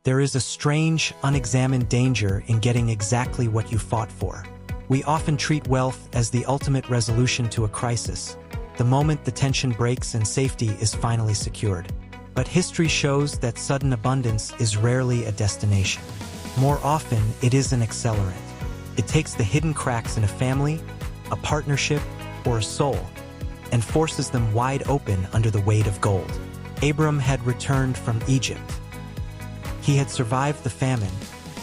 There is a strange, unexamined danger in getting exactly what you fought for. We often treat wealth as the ultimate resolution to a crisis, the moment the tension breaks and safety is finally secured. But history shows that sudden abundance is rarely a destination. More often, it is an accelerant. It takes the hidden cracks in a family, a partnership, or a soul, and forces them wide open under the weight of gold. Abram had returned from Egypt. He had survived the famine,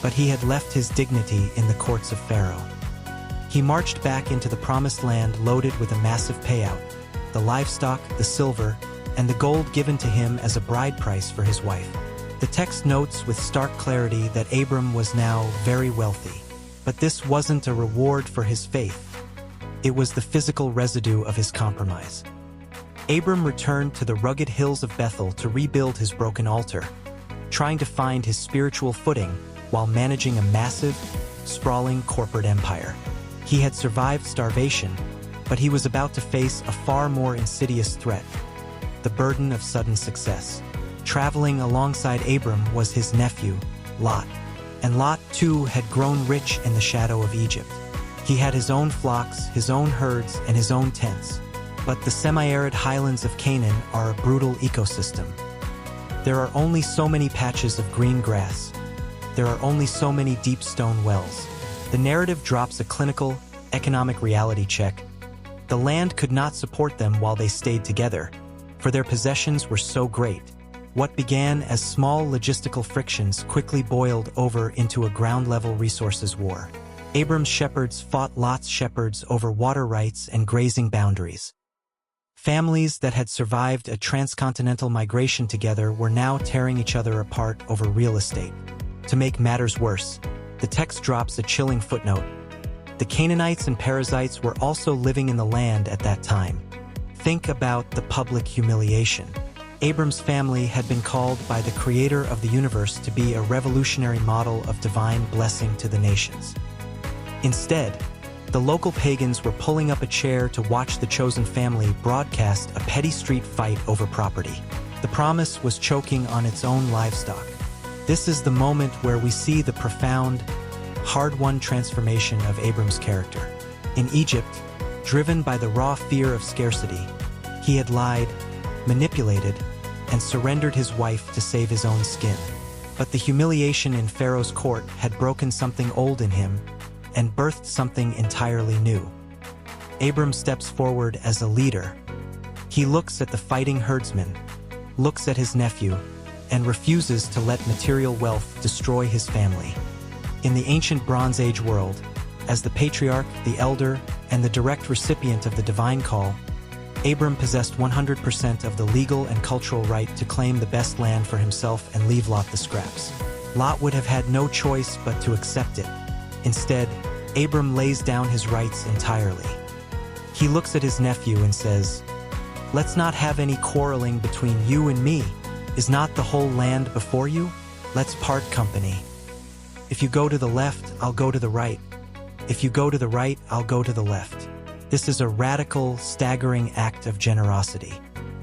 but he had left his dignity in the courts of Pharaoh. He marched back into the promised land loaded with a massive payout, the livestock, the silver, and the gold given to him as a bride price for his wife. The text notes with stark clarity that Abram was now very wealthy. But this wasn't a reward for his faith. It was the physical residue of his compromise. Abram returned to the rugged hills of Bethel to rebuild his broken altar, trying to find his spiritual footing while managing a massive, sprawling corporate empire. He had survived starvation, but he was about to face a far more insidious threat: the burden of sudden success. Traveling alongside Abram was his nephew, Lot. And Lot, too, had grown rich in the shadow of Egypt. He had his own flocks, his own herds, and his own tents. But the semi-arid highlands of Canaan are a brutal ecosystem. There are only so many patches of green grass. There are only so many deep stone wells. The narrative drops a clinical, economic reality check. The land could not support them while they stayed together, for their possessions were so great. What began as small logistical frictions quickly boiled over into a ground-level resources war. Abram's shepherds fought Lot's shepherds over water rights and grazing boundaries. Families that had survived a transcontinental migration together were now tearing each other apart over real estate. To make matters worse, the text drops a chilling footnote. The Canaanites and Perizzites were also living in the land at that time. Think about the public humiliation. Abram's family had been called by the creator of the universe to be a revolutionary model of divine blessing to the nations. Instead, the local pagans were pulling up a chair to watch the chosen family broadcast a petty street fight over property. The promise was choking on its own livestock. This is the moment where we see the profound, hard-won transformation of Abram's character. In Egypt, driven by the raw fear of scarcity, he had lied, manipulated, and surrendered his wife to save his own skin. But the humiliation in Pharaoh's court had broken something old in him and birthed something entirely new. Abram steps forward as a leader. He looks at the fighting herdsman, looks at his nephew, and refuses to let material wealth destroy his family. In the ancient Bronze Age world, as the patriarch, the elder, and the direct recipient of the divine call, Abram possessed 100% of the legal and cultural right to claim the best land for himself and leave Lot the scraps. Lot would have had no choice but to accept it. Instead, Abram lays down his rights entirely. He looks at his nephew and says, "Let's not have any quarreling between you and me. Is not the whole land before you? Let's part company. If you go to the left, I'll go to the right. If you go to the right, I'll go to the left." This is a radical, staggering act of generosity.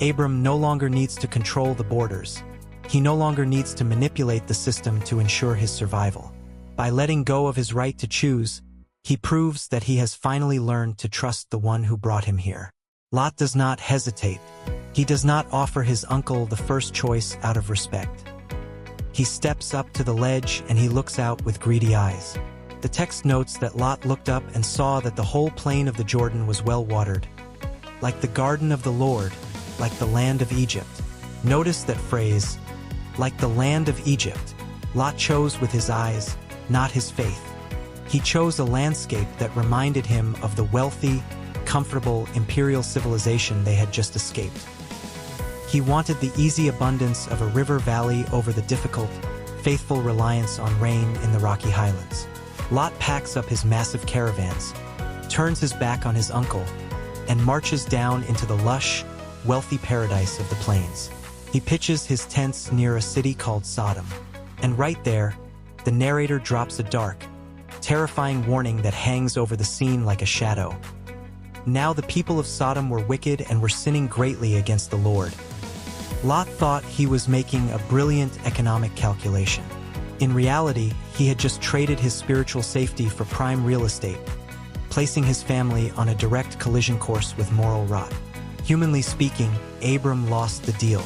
Abram no longer needs to control the borders. He no longer needs to manipulate the system to ensure his survival. By letting go of his right to choose, he proves that he has finally learned to trust the one who brought him here. Lot does not hesitate. He does not offer his uncle the first choice out of respect. He steps up to the ledge and he looks out with greedy eyes. The text notes that Lot looked up and saw that the whole plain of the Jordan was well watered, like the garden of the Lord, like the land of Egypt. Notice that phrase, like the land of Egypt. Lot chose with his eyes, not his faith. He chose a landscape that reminded him of the wealthy, comfortable imperial civilization they had just escaped. He wanted the easy abundance of a river valley over the difficult, faithful reliance on rain in the rocky highlands. Lot packs up his massive caravans, turns his back on his uncle, and marches down into the lush, wealthy paradise of the plains. He pitches his tents near a city called Sodom. And right there, the narrator drops a dark, terrifying warning that hangs over the scene like a shadow. Now the people of Sodom were wicked and were sinning greatly against the Lord. Lot thought he was making a brilliant economic calculation. In reality, he had just traded his spiritual safety for prime real estate, placing his family on a direct collision course with moral rot. Humanly speaking, Abram lost the deal.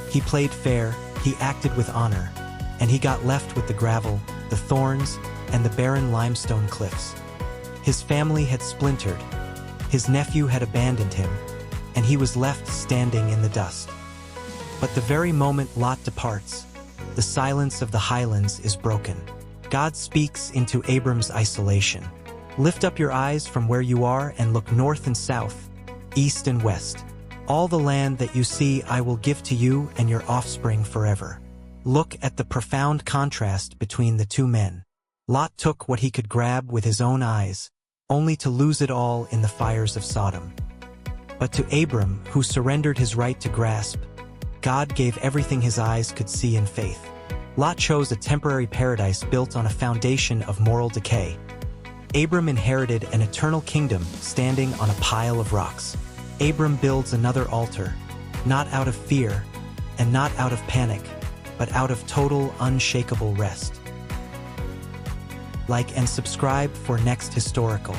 He played fair, he acted with honor, and he got left with the gravel, the thorns, and the barren limestone cliffs. His family had splintered, his nephew had abandoned him, and he was left standing in the dust. But the very moment Lot departs, the silence of the highlands is broken. God speaks into Abram's isolation. Lift up your eyes from where you are and look north and south, east and west. All the land that you see I will give to you and your offspring forever. Look at the profound contrast between the two men. Lot took what he could grab with his own eyes, only to lose it all in the fires of Sodom. But to Abram, who surrendered his right to grasp, God gave everything his eyes could see in faith. Lot chose a temporary paradise built on a foundation of moral decay. Abram inherited an eternal kingdom standing on a pile of rocks. Abram builds another altar, not out of fear and not out of panic, but out of total, unshakable rest. Like and subscribe for next historical.